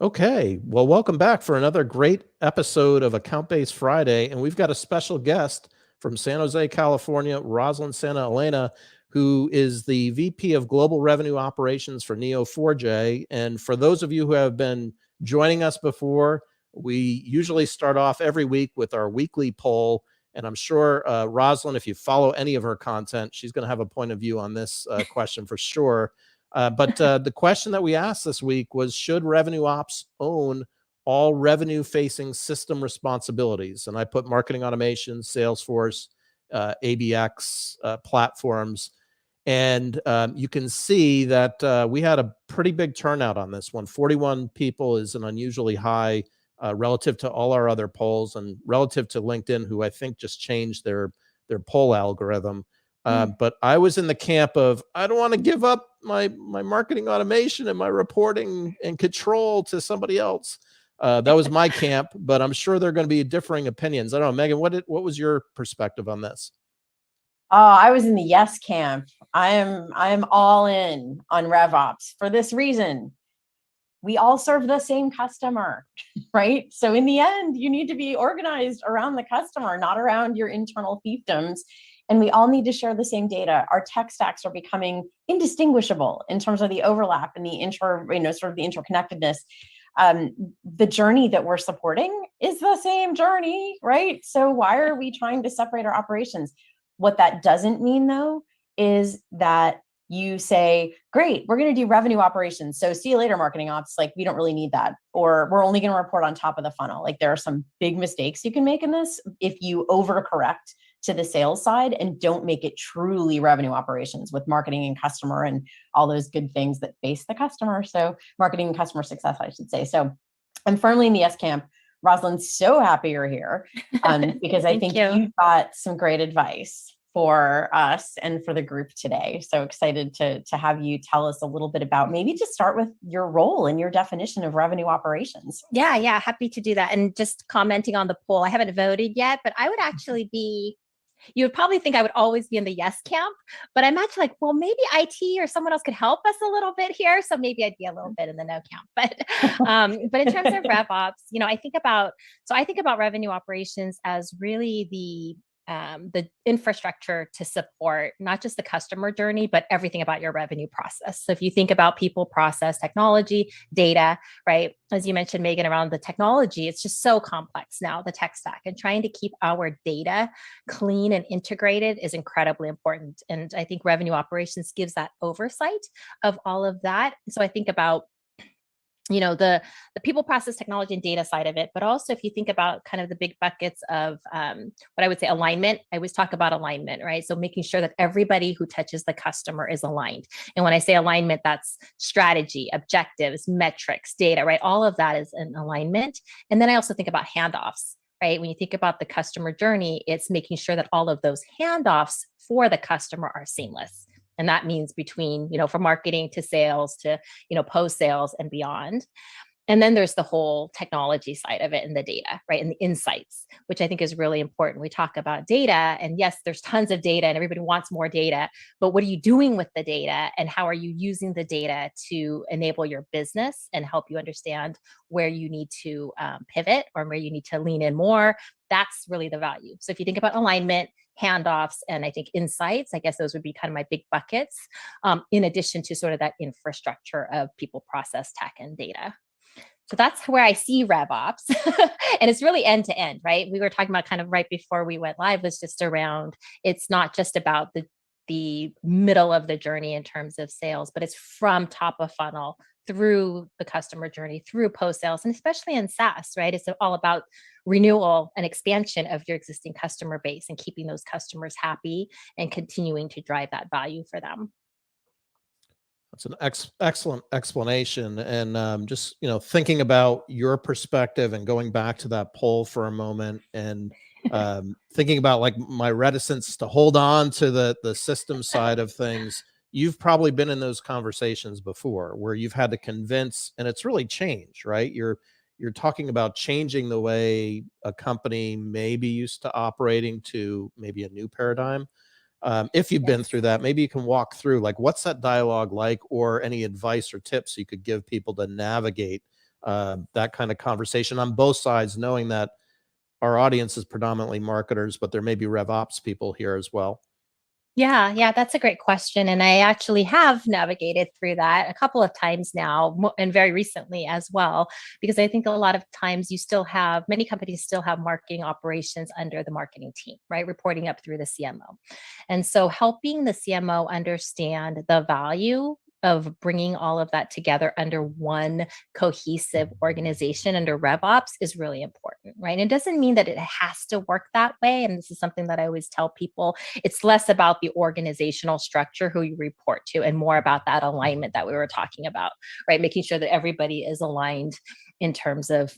Okay, well, welcome back for another great episode of Account Based Friday. And we've got a special guest from San Jose, California, Rosalyn Santa Elena, who is the VP of Global Revenue Operations for Neo4j. And for those of you who have been joining us before, we usually start off every week with our weekly poll. And I'm sure, Rosalyn, if you follow any of her content, she's going to have a point of view on this question for sure. But the question that we asked this week was, should revenue ops own all revenue facing system responsibilities? And I put marketing automation, Salesforce, ABX platforms. And you can see that we had a pretty big turnout on this one. 41 people is an unusually high relative to all our other polls and relative to LinkedIn, who I think just changed their poll algorithm. But I was in the camp of, I don't want to give up my marketing automation and my reporting and control to somebody else. That was my camp, but I'm sure there are going to be differing opinions. I don't know, Megan, what was your perspective on this? I was in the yes camp. I'm all in on RevOps for this reason. We all serve the same customer, right? So in the end, you need to be organized around the customer, not around your internal fiefdoms. And we all need to share the same data. Our tech stacks are becoming indistinguishable in terms of the overlap and the sort of the interconnectedness. The journey that we're supporting is the same journey, right? So why are we trying to separate our operations? What that doesn't mean, though, is that you say, great, we're going to do revenue operations. So see you later, marketing ops. Like, we don't really need that. Or we're only going to report on top of the funnel. Like, there are some big mistakes you can make in this if you overcorrect to the sales side and don't make it truly revenue operations with marketing and customer and all those good things that face the customer. So marketing and customer success, I should say. So I'm firmly in the S camp. Rosalind's so happy you're here because I think you've got some great advice for us and for the group today. So excited to have you tell us a little bit about, maybe just start with your role and your definition of revenue operations. Yeah, happy to do that. And just commenting on the poll, I haven't voted yet, but I would actually be, you would probably think I would always be in the yes camp, but I'm actually like, well, maybe IT or someone else could help us a little bit here. So maybe I'd be a little bit in the no camp. But in terms of RevOps, I think about revenue operations as really the infrastructure to support not just the customer journey, but everything about your revenue process. So if you think about people, process, technology, data, right? As you mentioned, Megan, around the technology, it's just so complex now, the tech stack, and trying to keep our data clean and integrated is incredibly important. And I think revenue operations gives that oversight of all of that. So I think about the people, process, technology, and data side of it, but also if you think about kind of the big buckets of what I would say alignment. I always talk about alignment, right? So making sure that everybody who touches the customer is aligned. And when I say alignment, that's strategy, objectives, metrics, data, right? All of that is in alignment. And then I also think about handoffs, right? When you think about the customer journey, it's making sure that all of those handoffs for the customer are seamless. And that means between, from marketing to sales to, post sales and beyond. And then there's the whole technology side of it and the data, right? And the insights, which I think is really important. We talk about data, and yes, there's tons of data and everybody wants more data, but what are you doing with the data and how are you using the data to enable your business and help you understand where you need to pivot or where you need to lean in more? That's really the value. So if you think about alignment, handoffs, and I think insights, I guess those would be kind of my big buckets, in addition to sort of that infrastructure of people, process, tech, and data. So that's where I see RevOps. And it's really end to end, right? We were talking about kind of right before we went live was just around, it's not just about the middle of the journey in terms of sales, but it's from top of funnel through the customer journey, through post sales, and especially in SaaS, right? It's all about renewal and expansion of your existing customer base and keeping those customers happy and continuing to drive that value for them. That's an excellent explanation. And just, thinking about your perspective and going back to that poll for a moment and thinking about like my reticence to hold on to the system side of things, you've probably been in those conversations before where you've had to convince, and it's really changed, right? You're talking about changing the way a company may be used to operating to maybe a new paradigm. If you've been through that, maybe you can walk through like what's that dialogue like, or any advice or tips you could give people to navigate that kind of conversation on both sides, knowing that our audience is predominantly marketers, but there may be RevOps people here as well. Yeah, that's a great question. And I actually have navigated through that a couple of times now, and very recently as well, because I think a lot of times many companies still have marketing operations under the marketing team, right? Reporting up through the CMO. And so helping the CMO understand the value of bringing all of that together under one cohesive organization under RevOps is really important, right? And it doesn't mean that it has to work that way. And this is something that I always tell people. It's less about the organizational structure, who you report to, and more about that alignment that we were talking about, right? Making sure that everybody is aligned in terms of,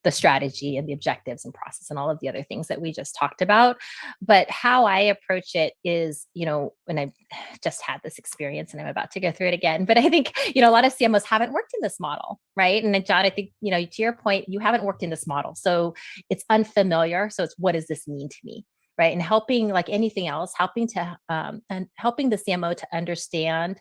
the strategy and the objectives and process and all of the other things that we just talked about. But how I approach it is, when I just had this experience and I'm about to go through it again, but I think, a lot of CMOs haven't worked in this model, right? And then John, I think, to your point, you haven't worked in this model. So it's unfamiliar. So it's, what does this mean to me? Right. And helping, like anything else, helping the CMO to understand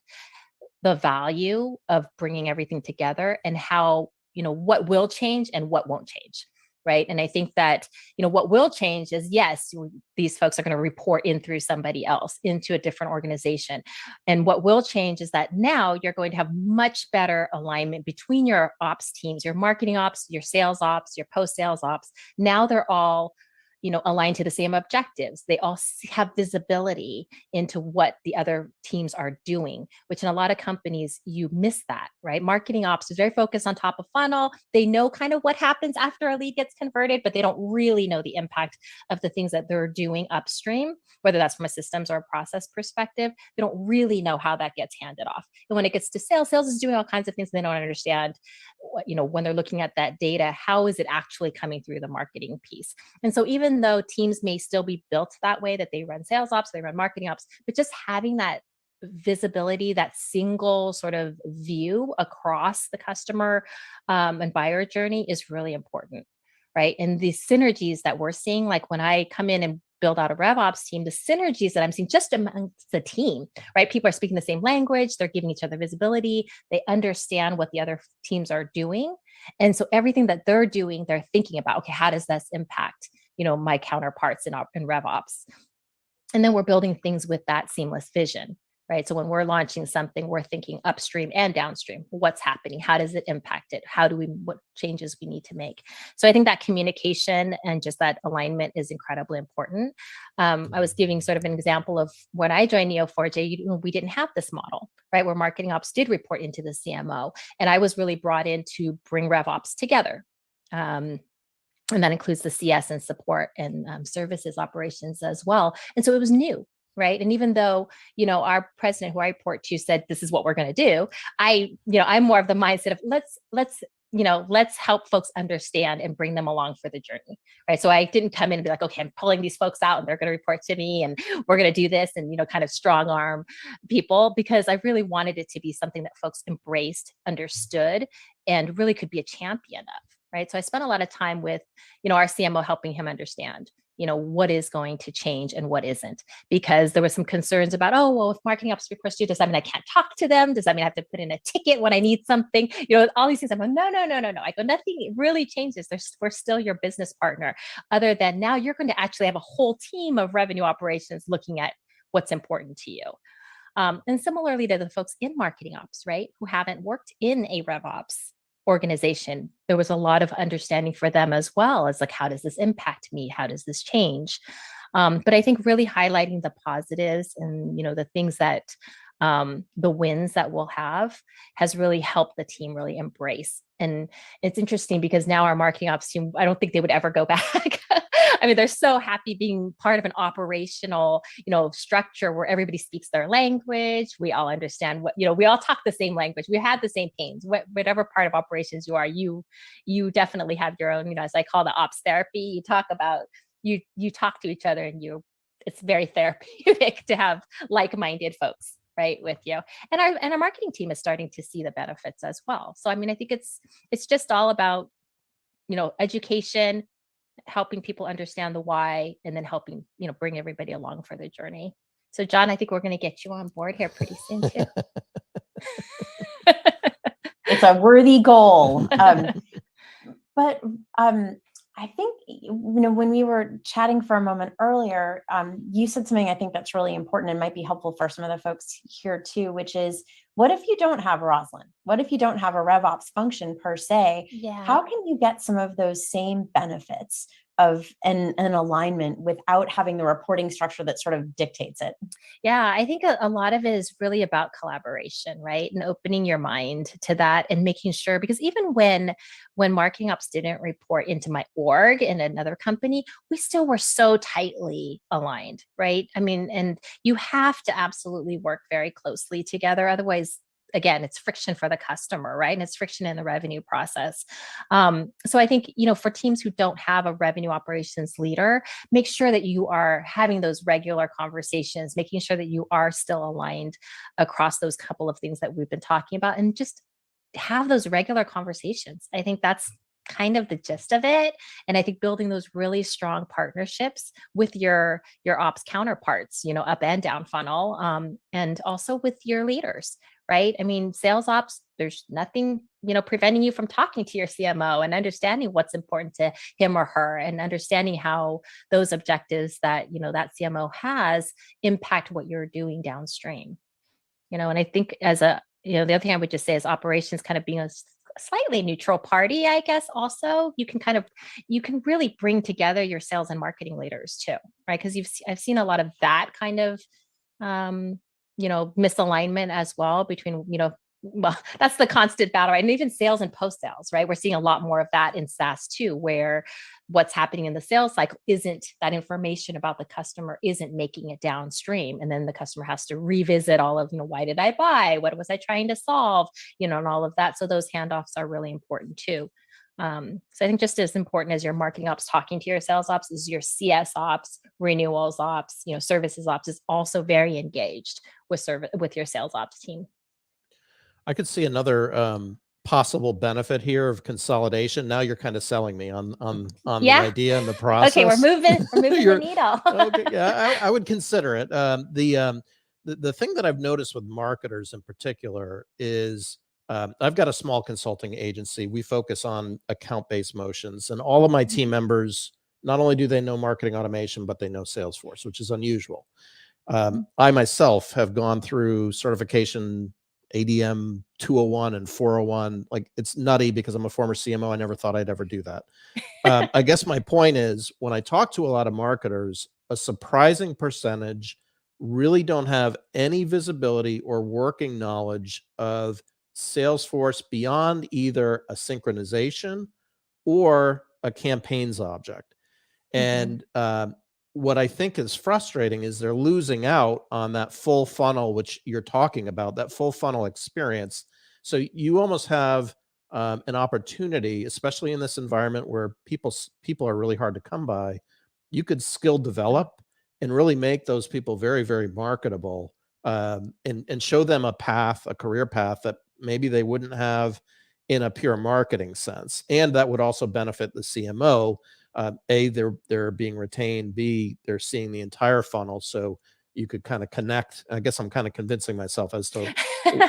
the value of bringing everything together and how, what will change and what won't change. Right. And I think that, what will change is, yes, these folks are going to report in through somebody else into a different organization. And what will change is that now you're going to have much better alignment between your ops teams, your marketing ops, your sales ops, your post-sales ops. Now they're all aligned to the same objectives. They all have visibility into what the other teams are doing, which in a lot of companies, you miss that, right? Marketing ops is very focused on top of funnel. They know kind of what happens after a lead gets converted, but they don't really know the impact of the things that they're doing upstream, whether that's from a systems or a process perspective. They don't really know how that gets handed off. And when it gets to sales is doing all kinds of things they don't understand. When they're looking at that data, how is it actually coming through the marketing piece? And so even though teams may still be built that way, that they run sales ops, they run marketing ops, but just having that visibility, that single sort of view across the customer and buyer journey is really important, right? And the synergies that we're seeing, like when I come in and build out a RevOps team, the synergies that I'm seeing just amongst the team, right? People are speaking the same language, they're giving each other visibility, they understand what the other teams are doing. And so everything that they're doing, they're thinking about, okay, how does this impact, my counterparts in RevOps? And then we're building things with that seamless vision, right? So when we're launching something, we're thinking upstream and downstream. What's happening? How does it impact it? What changes we need to make? So I think that communication and just that alignment is incredibly important. I was giving sort of an example of when I joined Neo4j, we didn't have this model, right? Where marketing ops did report into the CMO. And I was really brought in to bring RevOps together. And that includes the CS and support and services operations as well. And so it was new. Right. And even though, our president who I report to said, this is what we're going to do, I'm more of the mindset of let's help folks understand and bring them along for the journey. Right. So I didn't come in and be like, okay, I'm pulling these folks out and they're going to report to me and we're going to do this and, kind of strong arm people, because I really wanted it to be something that folks embraced, understood, and really could be a champion of. Right. So I spent a lot of time with, our CMO helping him understand, what is going to change and what isn't, because there were some concerns about, oh, well, if marketing ops reports to you, does that mean I can't talk to them? Does that mean I have to put in a ticket when I need something? All these things. I'm like, no. I go, nothing really changes. We're still your business partner, other than now you're going to actually have a whole team of revenue operations looking at what's important to you. And similarly to the folks in marketing ops, right, who haven't worked in a RevOps organization, there was a lot of understanding for them as well as like, how does this impact me? How does this change? But I think really highlighting the positives and, the things that the wins that we'll have has really helped the team really embrace. And it's interesting because now our marketing ops team, I don't think they would ever go back. I mean, they're so happy being part of an operational, structure where everybody speaks their language. We all understand we all talk the same language. We had the same pains. Whatever part of operations you are, you definitely have your own, as I call the ops therapy. You talk about, you talk to each other and it's very therapeutic to have like-minded folks, right, with you. And our marketing team is starting to see the benefits as well. So, I mean, I think it's just all about, education, helping people understand the why, and then helping, bring everybody along for the journey. So John, I think we're going to get you on board here pretty soon too. It's a worthy goal. But I think, when we were chatting for a moment earlier, you said something I think that's really important and might be helpful for some of the folks here too, which is, what if you don't have Rosalind? What if you don't have a RevOps function per se? Yeah. How can you get some of those same benefits of an alignment without having the reporting structure that sort of dictates it? Yeah, I think a lot of it is really about collaboration, right? And opening your mind to that and making sure, because even when marketing ops didn't report into my org in another company, we still were so tightly aligned, right? I mean, and you have to absolutely work very closely together. Otherwise, again, it's friction for the customer, right? And it's friction in the revenue process. So I think, for teams who don't have a revenue operations leader, make sure that you are having those regular conversations, making sure that you are still aligned across those couple of things that we've been talking about, and just have those regular conversations. I think that's kind of the gist of it. And I think building those really strong partnerships with your ops counterparts, up and down funnel, and also with your leaders, right? I mean, sales ops, there's nothing, preventing you from talking to your CMO and understanding what's important to him or her, and understanding how those objectives that, that CMO has impact what you're doing downstream. And I think the other thing I would just say is operations kind of being a slightly neutral party, I guess. Also, you can really bring together your sales and marketing leaders too, right? Because I've seen a lot of that kind of, misalignment as well between, well, that's the constant battle, right? And even sales and post sales, right? We're seeing a lot more of that in SaaS too, where what's happening in the sales cycle isn't that information about the customer isn't making it downstream. And then the customer has to revisit all of, why did I buy? What was I trying to solve? And all of that. So those handoffs are really important too. So I think just as important as your marketing ops talking to your sales ops is your CS ops, renewals ops, services ops is also very engaged with your sales ops team. I could see another possible benefit here of consolidation. Now you're kind of selling me on the Yeah. idea and the process. Okay, we're moving the needle. Okay, yeah, I would consider it. The thing that I've noticed with marketers in particular is I've got a small consulting agency. We focus on account-based motions, and all of my team members, not only do they know marketing automation, but they know Salesforce, which is unusual. I myself have gone through certification ADM 201 and 401. Like, it's nutty because I'm a former CMO. I never thought I'd ever do that. I guess my point is, when I talk to a lot of marketers, a surprising percentage really don't have any visibility or working knowledge of Salesforce beyond either a synchronization or a campaigns object. And what I think is frustrating is they're losing out on that full funnel, which you're talking about, that full funnel experience. So you almost have an opportunity, especially in this environment where people are really hard to come by. You could skill develop and really make those people very, very marketable, and show them a path, a career path that maybe they wouldn't have in a pure marketing sense. And that would also benefit the CMO. A, they're being retained. B, they're seeing the entire funnel. So you could kind of connect. I guess I'm kind of convincing myself as to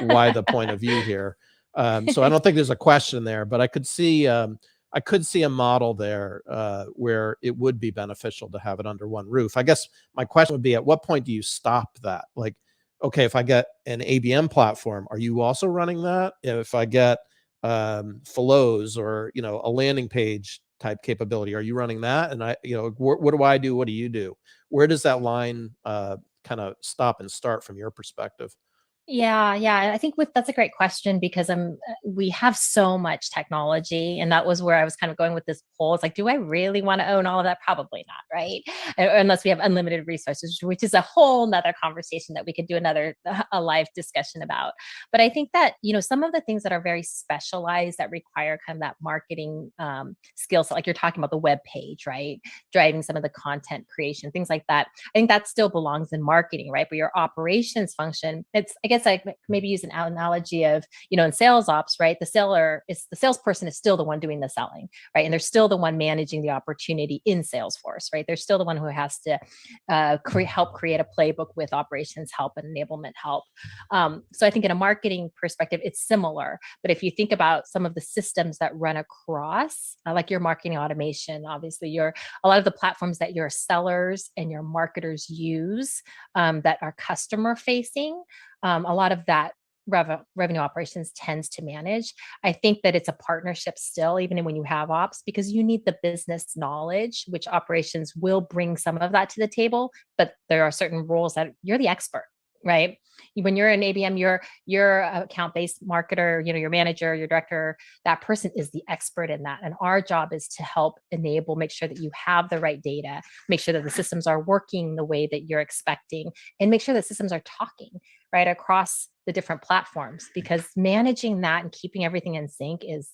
why the point of view here. So I don't think there's a question there, but I could see a model there where it would be beneficial to have it under one roof. I guess my question would be, at what point do you stop that? Like, okay, if I get an ABM platform, are you also running that? If I get flows or a landing page type capability, are you running that? And what do I do? What do you do? Where does that line kind of stop and start from your perspective? Yeah. I think that's a great question, because we have so much technology, and that was where I was kind of going with this poll. It's like, do I really want to own all of that? Probably not, right? Unless we have unlimited resources, which is a whole nother conversation that we could do a live discussion about. But I think that, some of the things that are very specialized that require kind of that marketing skill set, like you're talking about the web page, right? Driving some of the content creation, things like that. I think that still belongs in marketing, right? But your operations function, I guess guess I maybe use an analogy of, in sales ops, right? The salesperson is still the one doing the selling, right? And they're still the one managing the opportunity in Salesforce, right? They're still the one who has to help create a playbook with operations help and enablement help. So I think in a marketing perspective, it's similar. But if you think about some of the systems that run across, like your marketing automation, obviously a lot of the platforms that your sellers and your marketers use that are customer facing, a lot of that revenue operations tends to manage. I think that it's a partnership still, even when you have ops, because you need the business knowledge, which operations will bring some of that to the table, but there are certain roles that you're the expert, right? When you're an ABM, you're account-based marketer, your manager, your director, that person is the expert in that. And our job is to help enable, make sure that you have the right data, make sure that the systems are working the way that you're expecting, and make sure that systems are talking right across the different platforms, because managing that and keeping everything in sync is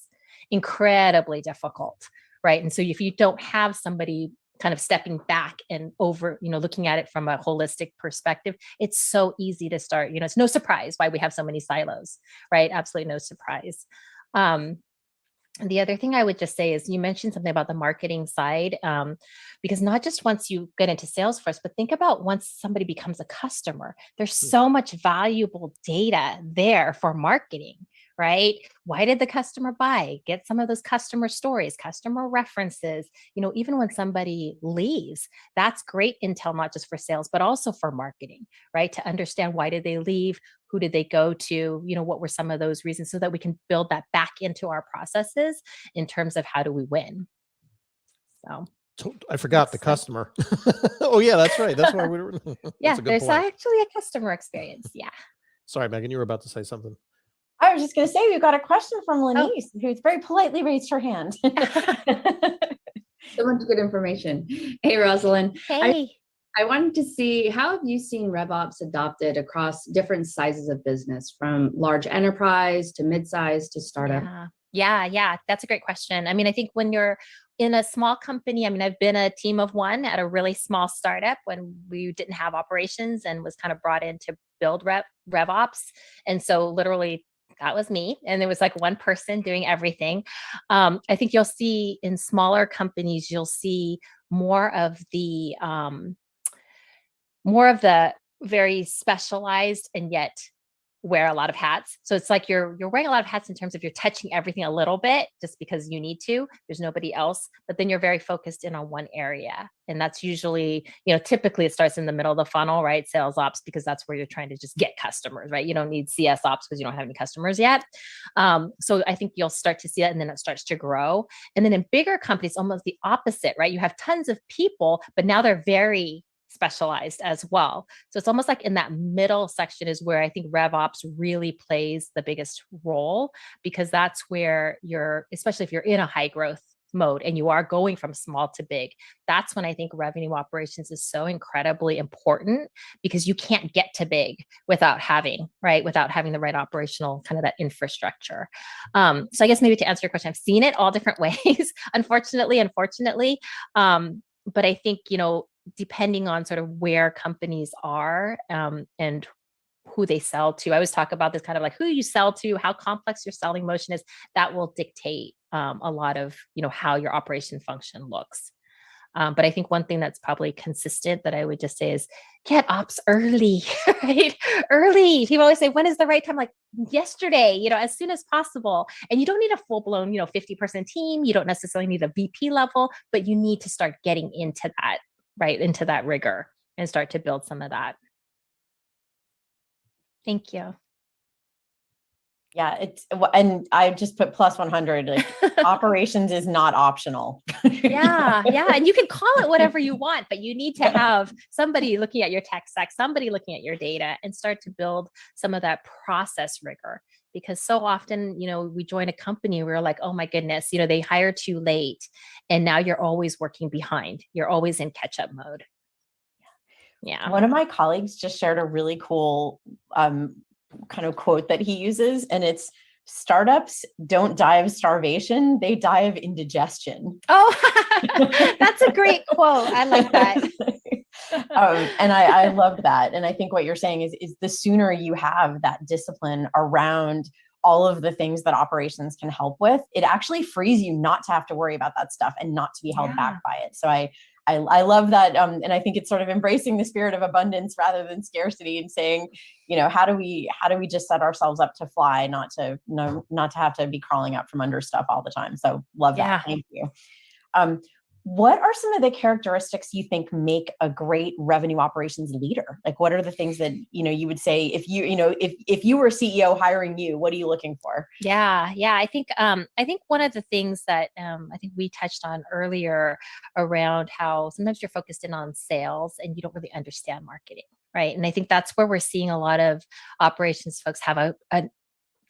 incredibly difficult, right? And so if you don't have somebody kind of stepping back and over, looking at it from a holistic perspective, it's so easy to start, it's no surprise why we have so many silos, right? Absolutely no surprise. The other thing I would just say is you mentioned something about the marketing side, because not just once you get into Salesforce, but think about once somebody becomes a customer, there's so much valuable data there for marketing, right? Why did the customer buy? Get some of those customer stories, customer references, even when somebody leaves, that's great intel, not just for sales, but also for marketing, right? To understand why did they leave? Who did they go to? What were some of those reasons, so that we can build that back into our processes in terms of how do we win? So I forgot the customer. Oh yeah, that's right. That's why we were. Yeah, there's actually a customer experience. Yeah. Sorry, Megan, you were about to say something. I was just going to say, we've got a question from Lenise, who's very politely raised her hand. So much good information. Hey, Rosalind. Hey. I wanted to see, how have you seen RevOps adopted across different sizes of business, from large enterprise to mid-size to startup? Yeah. That's a great question. I think when you're in a small company, I've been a team of one at a really small startup when we didn't have operations and was kind of brought in to build RevOps. And so literally that was me. And there was like one person doing everything. I think you'll see in smaller companies, you'll see more of the very specialized and yet wear a lot of hats. So it's like you're wearing a lot of hats in terms of you're touching everything a little bit just because you need to. There's nobody else, but then you're very focused in on one area. And that's usually, typically it starts in the middle of the funnel, right? Sales ops, because that's where you're trying to just get customers, right? You don't need CS ops because you don't have any customers yet. So I think you'll start to see that, and then it starts to grow. And then in bigger companies, almost the opposite, right? You have tons of people, but now they're very specialized as well. So it's almost like in that middle section is where I think RevOps really plays the biggest role, because that's where especially if you're in a high growth mode and you are going from small to big, that's when I think revenue operations is so incredibly important, because you can't get to big without having the right operational kind of that infrastructure. So I guess maybe to answer your question, I've seen it all different ways, unfortunately. But I think, depending on sort of where companies are and who they sell to. I always talk about this kind of like who you sell to, how complex your selling motion is. That will dictate a lot of, how your operation function looks. But I think one thing that's probably consistent that I would just say is get early, right? Early. People always say, when is the right time? Like yesterday, as soon as possible. And you don't need a full blown, 50-person team. You don't necessarily need a VP level, but you need to start getting into that, right? Into that rigor and start to build some of that. Thank you. Yeah, and I just put plus 100. Like, operations is not optional. Yeah. And you can call it whatever you want, but you need to have somebody looking at your tech stack, somebody looking at your data, and start to build some of that process rigor. Because so often, we join a company, we're like, oh my goodness, they hire too late. And now you're always working behind. You're always in catch-up mode. Yeah. One of my colleagues just shared a really cool kind of quote that he uses, and it's startups don't die of starvation, they die of indigestion. Oh, that's a great quote. I like that. And I loved that. And I think what you're saying is the sooner you have that discipline around all of the things that operations can help with, it actually frees you not to have to worry about that stuff and not to be held back by it. So I love that. And I think it's sort of embracing the spirit of abundance rather than scarcity, and saying, how do we just set ourselves up to fly, not to have to be crawling up from under stuff all the time. So love that. Yeah. Thank you. What are some of the characteristics you think make a great revenue operations leader? Like, what are the things that, you would say if you were CEO hiring you, what are you looking for? Yeah. I think one of the things that I think we touched on earlier around how sometimes you're focused in on sales and you don't really understand marketing, right? And I think that's where we're seeing a lot of operations folks have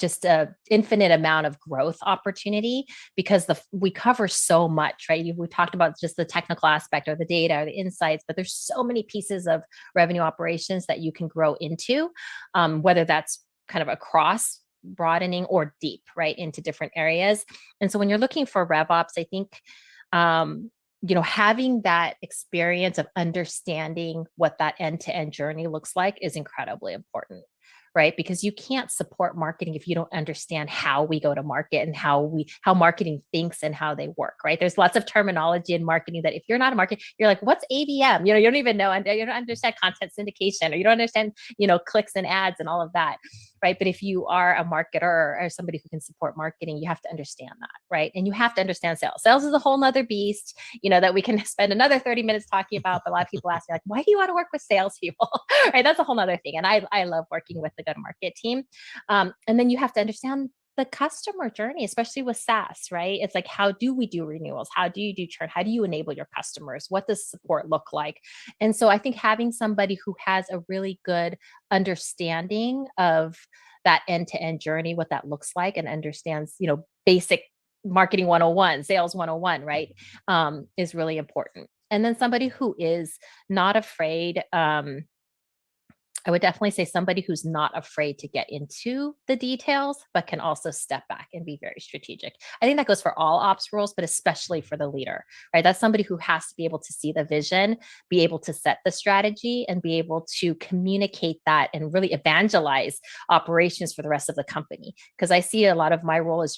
just a infinite amount of growth opportunity, because we cover so much, right? We talked about just the technical aspect or the data or the insights, but there's so many pieces of revenue operations that you can grow into, whether that's kind of across broadening or deep, right, into different areas. And so when you're looking for RevOps, I think, having that experience of understanding what that end-to-end journey looks like is incredibly important. Right? Because you can't support marketing if you don't understand how we go to market and how marketing thinks and how they work, right? There's lots of terminology in marketing that if you're not a marketer, you're like, what's ABM? You don't even know, and you don't understand content syndication, or you don't understand, clicks and ads and all of that, right? But if you are a marketer or somebody who can support marketing, you have to understand that, right? And you have to understand sales. Sales is a whole nother beast, that we can spend another 30 minutes talking about. But a lot of people ask me, like, why do you want to work with salespeople? Right? That's a whole nother thing. And I love working with the go-to-market team. And then you have to understand the customer journey, especially with SaaS, right? It's like, how do we do renewals? How do you do churn? How do you enable your customers? What does support look like? And so I think having somebody who has a really good understanding of that end-to-end journey, what that looks like, and understands, basic marketing 101, sales 101, right, is really important. And then somebody who is not afraid, I would definitely say somebody who's not afraid to get into the details, but can also step back and be very strategic. I think that goes for all ops roles, but especially for the leader, right? That's somebody who has to be able to see the vision, be able to set the strategy, and be able to communicate that and really evangelize operations for the rest of the company. Because I see a lot of my role as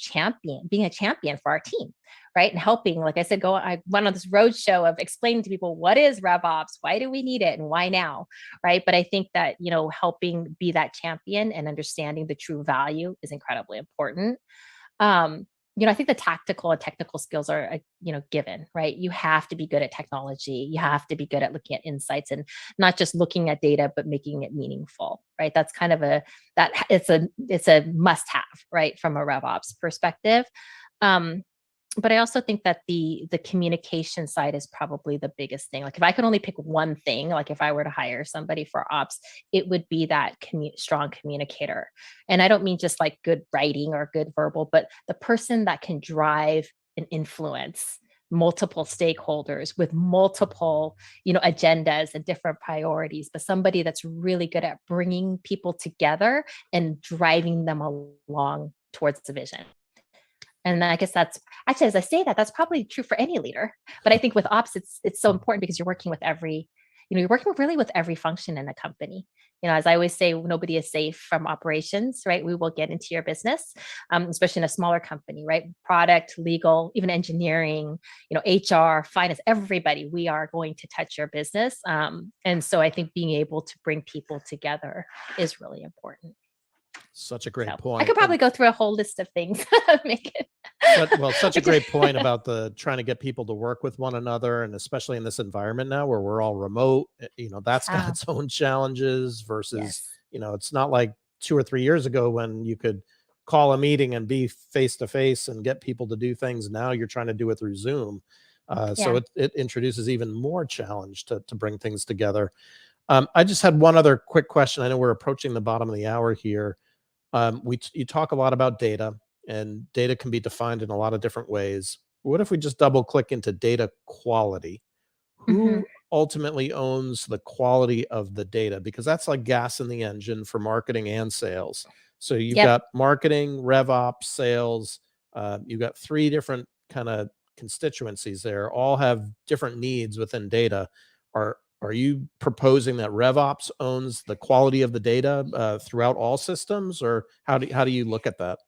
being a champion for our team, right? And helping, like I said, I went on this roadshow of explaining to people, what is RevOps? Why do we need it? And why now? Right. But I think that, helping be that champion and understanding the true value is incredibly important. I think the tactical and technical skills are, given, right? You have to be good at technology. You have to be good at looking at insights and not just looking at data, but making it meaningful, right? That's kind of it's a must have, right? From a RevOps perspective. But I also think that the communication side is probably the biggest thing. Like, if I could only pick one thing, like if I were to hire somebody for ops, it would be that strong communicator. And I don't mean just like good writing or good verbal, but the person that can drive and influence multiple stakeholders with multiple, agendas and different priorities, but somebody that's really good at bringing people together and driving them along towards the vision. And I guess that's actually, as I say that's probably true for any leader. But I think with ops, it's so important because you're working with really with every function in a company. As I always say, nobody is safe from operations, right? We will get into your business, especially in a smaller company, right? Product, legal, even engineering, HR, finance, everybody, we are going to touch your business. And so I think being able to bring people together is really important. Such a great point. I could probably go through a whole list of things. Make it. Such a great point about trying to get people to work with one another, and especially in this environment now where we're all remote. That's got its own challenges versus, it's not like 2 or 3 years ago when you could call a meeting and be face to face and get people to do things. Now you're trying to do it through Zoom, so it introduces even more challenge to bring things together. I just had one other quick question. I know we're approaching the bottom of the hour here. You talk a lot about data, and data can be defined in a lot of different ways. What if we just double click into data quality? Who ultimately owns the quality of the data? Because that's like gas in the engine for marketing and sales. So you've Yep. got marketing, RevOps, sales. You've got 3 different kind of constituencies there, all have different needs within data. Are you proposing that RevOps owns the quality of the data throughout all systems, or how do you look at that?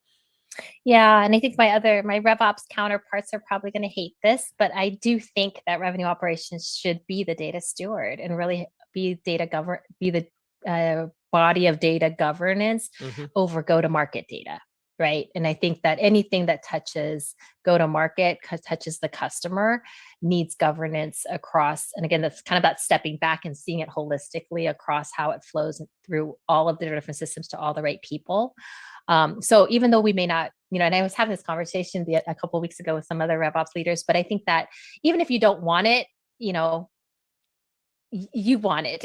Yeah, and I think my RevOps counterparts are probably going to hate this, but I do think that revenue operations should be the data steward and really be the body of data governance over go-to-market data, right? And I think that anything that touches go-to-market, touches the customer, needs governance across. And again, that's kind of that stepping back and seeing it holistically across how it flows through all of the different systems to all the right people. So even though we may not, and I was having this conversation a couple of weeks ago with some other RevOps leaders, but I think that even if you don't want it, you want it.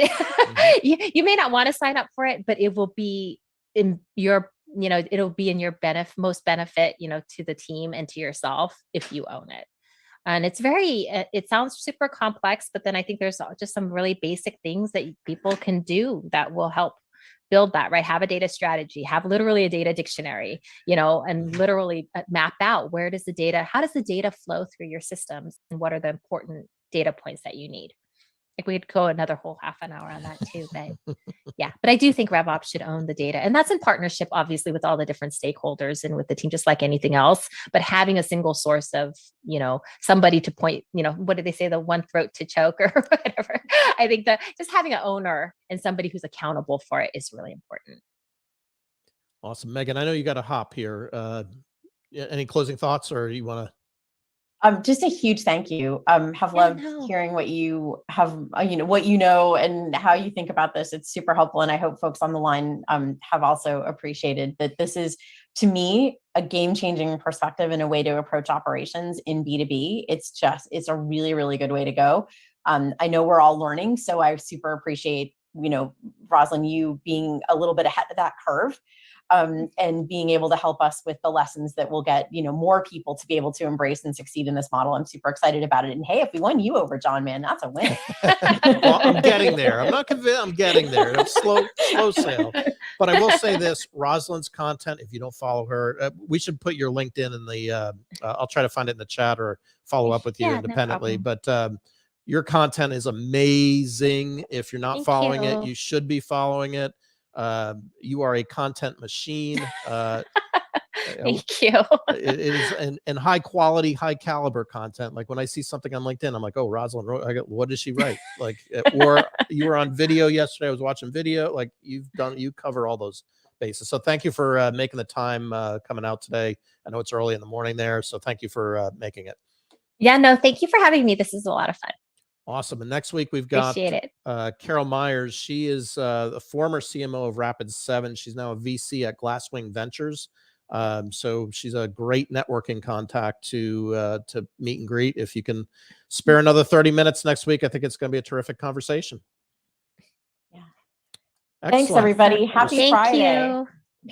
You may not want to sign up for it, but it will be in your, it'll be in your most benefit, to the team and to yourself if you own it. And it sounds super complex, but then I think there's just some really basic things that people can do that will help build that, right? Have a data strategy, have literally a data dictionary, and literally map out how does the data flow through your systems, and what are the important data points that you need. Like we could go another whole half an hour on that too, but yeah, but I do think RevOps should own the data, and that's in partnership, obviously, with all the different stakeholders and with the team, just like anything else. But having a single source of, somebody to point, what do they say, the one throat to choke or whatever. I think that just having an owner and somebody who's accountable for it is really important. Awesome, Megan. I know you got to hop here. Any closing thoughts, or you want to? Just a huge thank you. Have loved hearing what you have, and how you think about this. It's super helpful. And I hope folks on the line have also appreciated that this is, to me, a game-changing perspective and a way to approach operations in B2B. It's a really, really good way to go. I know we're all learning, so I super appreciate, Rosalind, you being a little bit ahead of that curve. And being able to help us with the lessons that will get, more people to be able to embrace and succeed in this model. I'm super excited about it. And hey, if we won you over, John, man, that's a win. Well, I'm getting there. I'm not convinced. I'm getting there. It's slow sale. But I will say this: Rosalind's content, if you don't follow her, we should put your LinkedIn in the. I'll try to find it in the chat or follow up with you independently. No, but your content is amazing. If you're not following it, you should be following it. You are a content machine. Thank you. It is and high quality, high caliber content. Like when I see something on LinkedIn, I'm like, oh, Rosalind, what does she write? Like, or you were on video yesterday. I was watching video. Like you cover all those bases. So thank you for making the time coming out today. I know it's early in the morning there, so thank you for making it. Yeah, no, thank you for having me. This is a lot of fun. Awesome. And next week we've got Carol Myers. She is the former CMO of Rapid7. She's now a VC at Glasswing Ventures. So she's a great networking contact to meet and greet. If you can spare another 30 minutes next week, I think it's going to be a terrific conversation. Yeah. Excellent. Thanks, everybody. Happy Friday.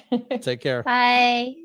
Thank you. Take care. Bye.